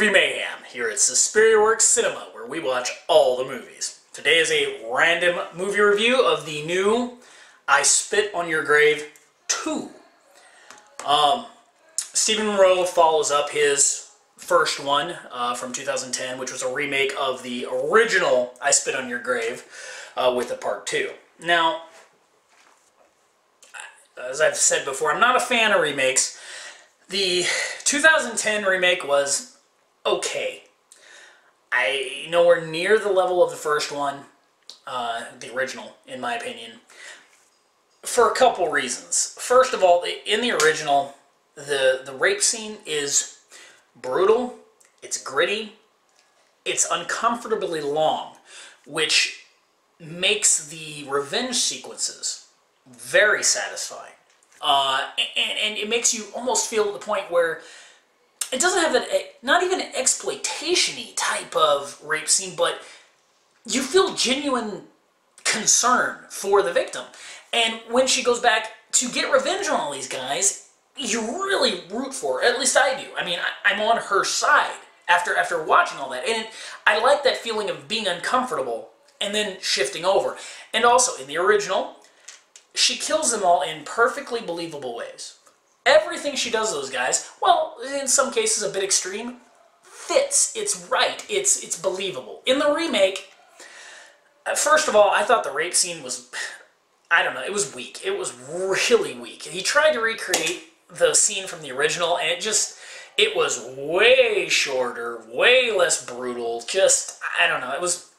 Movie Mayhem here at Superior Works Cinema, where we watch all the movies. Today is a random movie review of the new I Spit on Your Grave 2. Stephen Monroe follows up his first one from 2010, which was a remake of the original I Spit on Your Grave with a part 2. Now, as I've said before, I'm not a fan of remakes. The 2010 remake was okay. Nowhere near the level of the first one, the original, in my opinion, for a couple reasons. First of all, in the original, the rape scene is brutal, it's gritty, it's uncomfortably long, which makes the revenge sequences very satisfying. And it makes you almost feel to the point where it doesn't have that, not even an exploitation-y type of rape scene, but you feel genuine concern for the victim. And when she goes back to get revenge on all these guys, you really root for her. At least I do. I mean, I'm on her side after watching all that. And I like that feeling of being uncomfortable and then shifting over. And also, in the original, she kills them all in perfectly believable ways. Everything she does to those guys, well, in some cases a bit extreme, fits. It's right. It's believable. In the remake, first of all, I thought the rape scene was, I don't know, it was weak. It was really weak. He tried to recreate the scene from the original, and it was way shorter, way less brutal, just, I don't know, it was,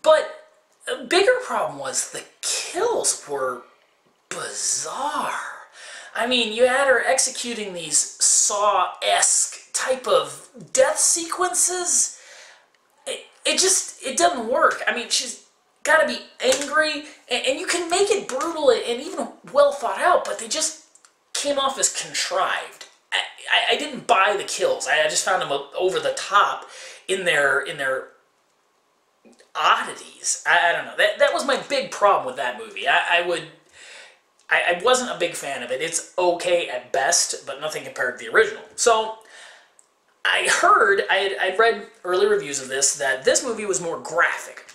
But a bigger problem was the kills were bizarre. I mean, you had her executing these Saw-esque type of death sequences. It doesn't work. I mean, she's got to be angry, and you can make it brutal and even well thought out, but they just came off as contrived. I didn't buy the kills. I just found them over the top in their oddities. I don't know. That was my big problem with that movie. I wasn't a big fan of it. It's okay at best, but nothing compared to the original. So I heard, I'd read early reviews of this, that this movie was more graphic.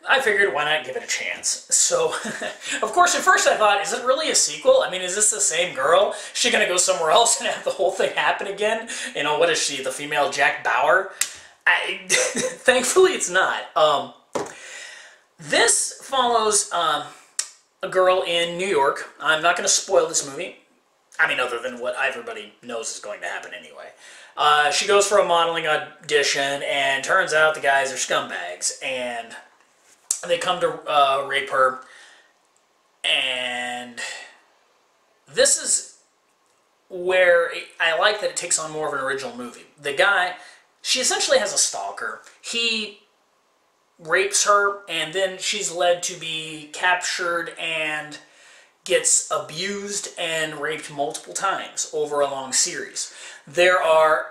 I figured, why not give it a chance? So, of course, at first I thought, is it really a sequel? I mean, is this the same girl? Is she going to go somewhere else and have the whole thing happen again? You know, what is she, the female Jack Bauer? Thankfully, it's not. This follows a girl in New York. I'm not going to spoil this movie. I mean, other than what everybody knows is going to happen anyway. She goes for a modeling audition, and turns out the guys are scumbags, and they come to rape her. And this is where I like that it takes on more of an original movie. The guy, she essentially has a stalker. He rapes her, and then she's led to be captured and gets abused and raped multiple times over a long series. There are,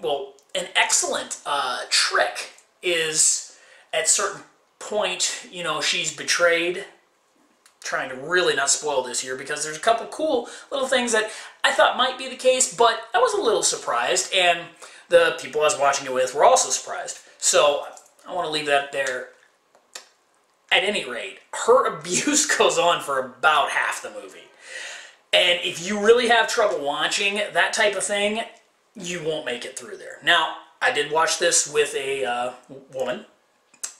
well, an excellent trick is at certain point, you know, she's betrayed. Trying to really not spoil this here because there's a couple cool little things that I thought might be the case, but I was a little surprised, and the people I was watching it with were also surprised. So I want to leave that there. At any rate, her abuse goes on for about half the movie. And if you really have trouble watching that type of thing, you won't make it through there. Now, I did watch this with a woman,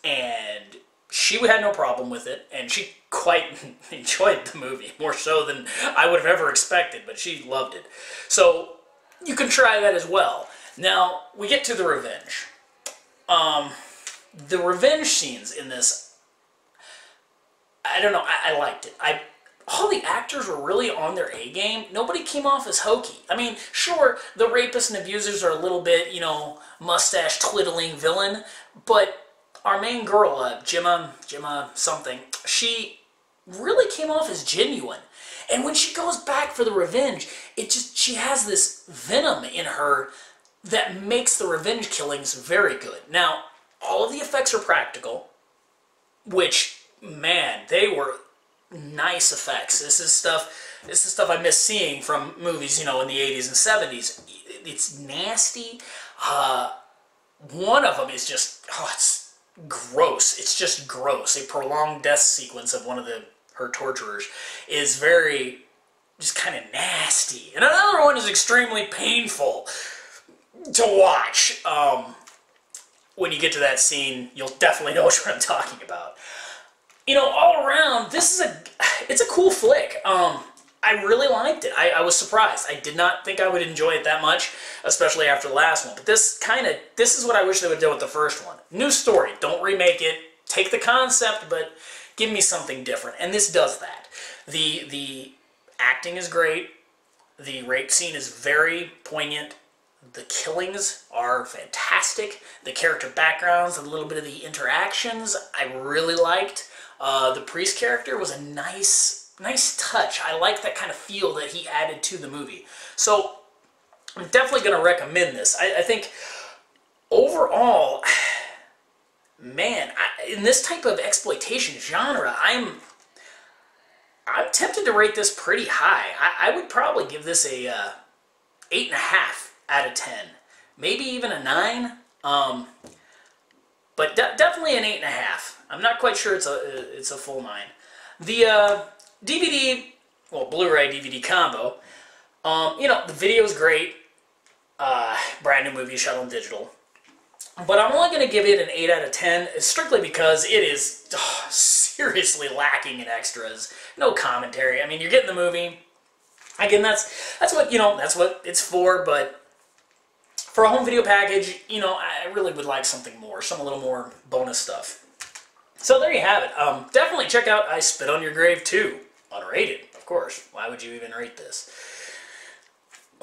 and she had no problem with it, and she quite enjoyed the movie, more so than I would have ever expected, but she loved it. So, you can try that as well. Now, we get to the revenge. The revenge scenes in this, I don't know, I liked it. All the actors were really on their A-game. Nobody came off as hokey. I mean, sure, the rapists and abusers are a little bit, you know, mustache-twiddling villain, but our main girl, Jemma something, she really came off as genuine. And when she goes back for the revenge, she has this venom in her that makes the revenge killings very good. Now, all of the effects are practical, which, man, they were nice effects. This is stuff I miss seeing from movies, you know, in the 80s and 70s. it's nasty. One of them is just, oh, it's gross. It's just gross. A prolonged death sequence of one of her torturers is very, just kind of nasty. And another one is extremely painful to watch. When you get to that scene, you'll definitely know what I'm talking about. You know, all around, it's a cool flick. I really liked it. I was surprised. I did not think I would enjoy it that much, especially after the last one. But this is what I wish they would have done with the first one. New story. Don't remake it. Take the concept, but give me something different. And this does that. The acting is great. The rape scene is very poignant. The killings are fantastic. The character backgrounds, a little bit of the interactions, I really liked. The priest character was a nice touch. I like that kind of feel that he added to the movie. So I'm definitely going to recommend this. I think overall, man, in this type of exploitation genre, I'm tempted to rate this pretty high. I would probably give this a 8.5 out of 10. Maybe even a 9. But definitely an 8.5. I'm not quite sure it's a full 9. The DVD, well, Blu-ray DVD combo, you know, the video is great. Brand new movie, shot on digital. But I'm only going to give it an 8 out of 10, strictly because it is seriously lacking in extras. No commentary. I mean, you're getting the movie. Again, that's what, you know, that's what it's for, but for a home video package, you know, I really would like something more, a little more bonus stuff. So there you have it. Definitely check out I Spit on Your Grave 2. Unrated, of course. Why would you even rate this?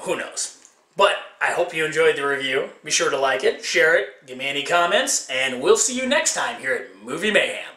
Who knows? But I hope you enjoyed the review. Be sure to like it, share it, give me any comments, and we'll see you next time here at Movie Mayhem.